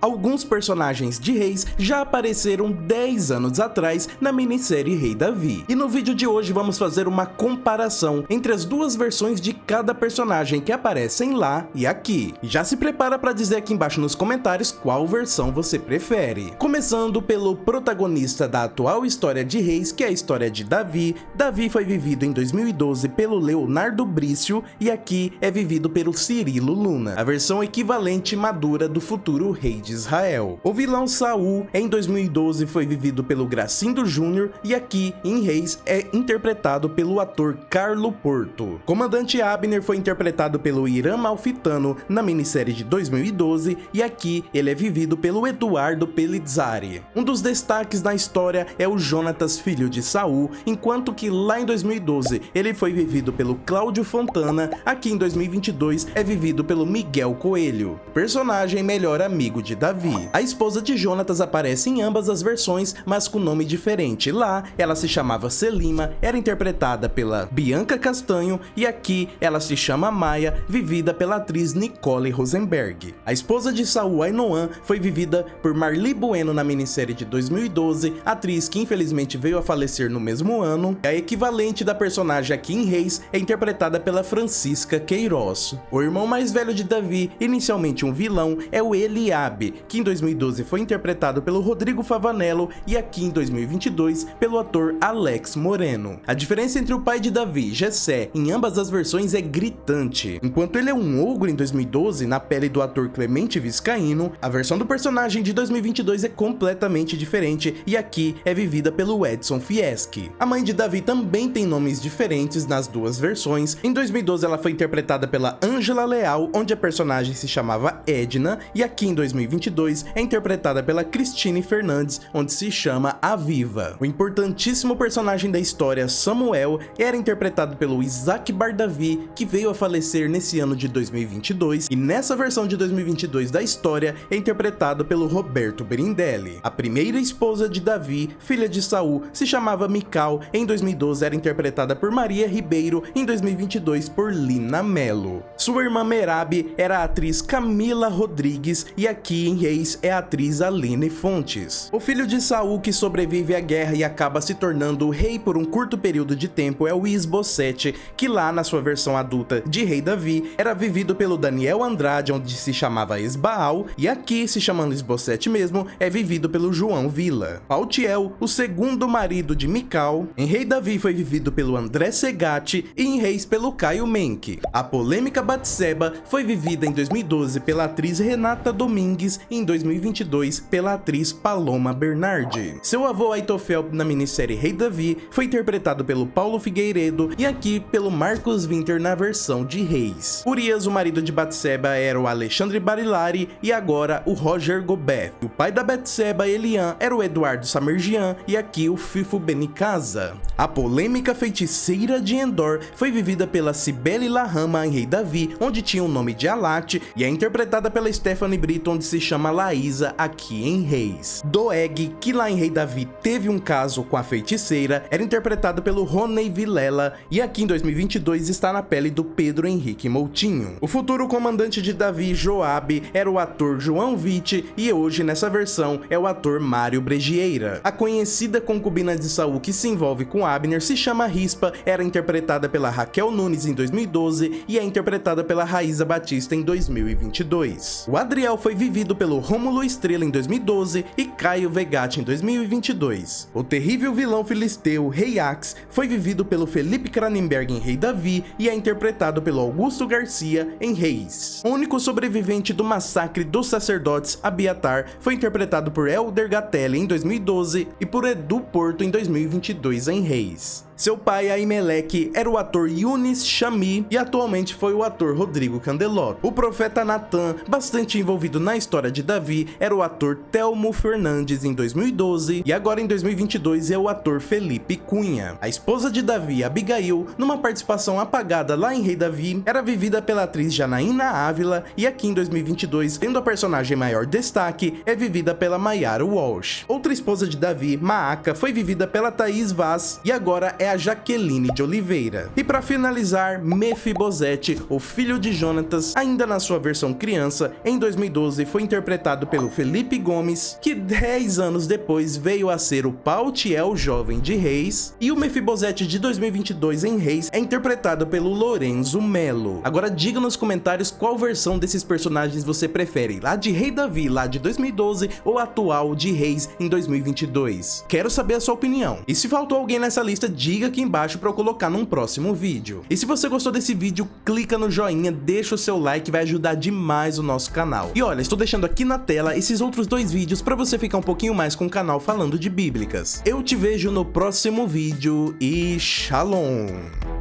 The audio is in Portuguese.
Alguns personagens de Reis já apareceram 10 anos atrás na minissérie Rei Davi. E no vídeo de hoje vamos fazer uma comparação entre as duas versões de cada personagem que aparecem lá e aqui. Já se prepara para dizer aqui embaixo nos comentários qual versão você prefere. Começando pelo protagonista da atual história de Reis, que é a história de Davi. Davi foi vivido em 2012 pelo Leonardo Brício e aqui é vivido pelo Cirilo Luna, a versão equivalente madura do futuro rei de Israel. O vilão Saul em 2012 foi vivido pelo Gracindo Júnior e aqui em Reis é interpretado pelo ator Carlo Porto. Comandante Abner foi interpretado pelo Irã Malfitano na minissérie de 2012 e aqui ele é vivido pelo Eduardo Pellizzari. Um dos destaques na história é o Jonatas, filho de Saul, enquanto que lá em 2012 ele foi vivido pelo Cláudio Fontana, aqui em 2022 é vivido pelo Miguel Coelho, personagem melhor amigo de Davi. A esposa de Jonatas aparece em ambas as versões, mas com nome diferente. Lá, ela se chamava Selima, era interpretada pela Bianca Castanho, e aqui ela se chama Maia, vivida pela atriz Nicole Rosenberg. A esposa de Saul, Ainoan, foi vivida por Marli Bueno na minissérie de 2012, atriz que infelizmente veio a falecer no mesmo ano. A equivalente da personagem aqui em Reis é interpretada pela Francisca Queiroz. O irmão mais velho de Davi, inicialmente um vilão, é o Eliabe, que em 2012 foi interpretado pelo Rodrigo Favanello e aqui em 2022 pelo ator Alex Moreno. A diferença entre o pai de Davi, Jessé, em ambas as versões é gritante. Enquanto ele é um ogro em 2012, na pele do ator Clemente Viscaíno, a versão do personagem de 2022 é completamente diferente e aqui é vivida pelo Edson Fieschi. A mãe de Davi também tem nomes diferentes nas duas versões. Em 2012 ela foi interpretada pela Ângela Leal, onde a personagem se chamava Edna, e aqui em 2022 é interpretada pela Cristine Fernandes, onde se chama Aviva. O importantíssimo personagem da história, Samuel, era interpretado pelo Isaac Bardavi, que veio a falecer nesse ano de 2022, e nessa versão de 2022 da história é interpretado pelo Roberto Berindelli. A primeira esposa de Davi, filha de Saul, se chamava Mical, em 2012 era interpretada por Maria Ribeiro, em 2022 por Lina Mello. Sua irmã Merab era a atriz Camila Rodrigues e aqui em Reis é a atriz Aline Fontes. O filho de Saul que sobrevive à guerra e acaba se tornando o rei por um curto período de tempo é o Isbosete, que lá na sua versão adulta de Rei Davi era vivido pelo Daniel Andrade, onde se chamava Esbaal, e aqui, se chamando Isbosete mesmo, é vivido pelo João Vila. Paltiel, o segundo marido de Mical, em Rei Davi foi vivido pelo André Segatti e em Reis pelo Caio Menck. A polêmica Batseba foi vivida em 2012 pela atriz Renata Domingues e em 2022 pela atriz Paloma Bernardi. Seu avô Aitofel na minissérie Rei Davi foi interpretado pelo Paulo Figueiredo e aqui pelo Marcos Winter na versão de Reis. Urias, o marido de Batseba, era o Alexandre Barilari e agora o Roger Gobet. O pai da Batseba, Elian, era o Eduardo Samergian e aqui o Fifo Benicasa. A polêmica feiticeira de Endor foi vivida pela Cibele Lahama em Rei Davi, onde tinha o nome de Alat, e é interpretada pela Stephanie Brito, onde se chama Laísa aqui em Reis. Doeg, que lá em Rei Davi teve um caso com a feiticeira, era interpretado pelo Roney Vilela e aqui em 2022 está na pele do Pedro Henrique Moutinho. O futuro comandante de Davi, Joabe, era o ator João Vitti e hoje nessa versão é o ator Mário Bregieira. A conhecida concubina de Saul que se envolve com Abner se chama Rispa, era interpretada pela Raquel Nunes em 2012 e é interpretada pela Raíza Batista em 2022. O Adriel foi vivido pelo Rômulo Estrela em 2012 e Caio Vegatti em 2022. O terrível vilão filisteu, Rei Ax, foi vivido pelo Felipe Cranenberg em Rei Davi e é interpretado pelo Augusto Garcia em Reis. O único sobrevivente do massacre dos sacerdotes, Abiatar, foi interpretado por Elder Gatelli em 2012 e por Edu Porto em 2022 em Reis. Seu pai, Aimeleque, era o ator Yunis Chami e atualmente foi o ator Rodrigo Candelotto. O profeta Natan, bastante envolvido na história de Davi, era o ator Telmo Fernandes em 2012 e agora em 2022 é o ator Felipe Cunha. A esposa de Davi, Abigail, numa participação apagada lá em Rei Davi, era vivida pela atriz Janaína Ávila e aqui em 2022, tendo a personagem maior destaque, é vivida pela Mayara Walsh. Outra esposa de Davi, Maaca, foi vivida pela Thaís Vaz e agora é a Jaqueline de Oliveira. E para finalizar, Mefibosete, o filho de Jonatas, ainda na sua versão criança, em 2012 foi interpretado pelo Felipe Gomes, que 10 anos depois veio a ser o Paltiel jovem de Reis, e o Mefibosete de 2022 em Reis é interpretado pelo Lorenzo Mello. Agora diga nos comentários qual versão desses personagens você prefere, lá de Rei Davi, lá de 2012, ou atual de Reis em 2022. Quero saber a sua opinião. E se faltou alguém nessa lista, diga aqui embaixo para eu colocar num próximo vídeo. E se você gostou desse vídeo, clica no joinha, deixa o seu like, vai ajudar demais o nosso canal. E olha, estou deixando aqui na tela esses outros 2 vídeos para você ficar um pouquinho mais com o canal falando de bíblicas. Eu te vejo no próximo vídeo e Shalom!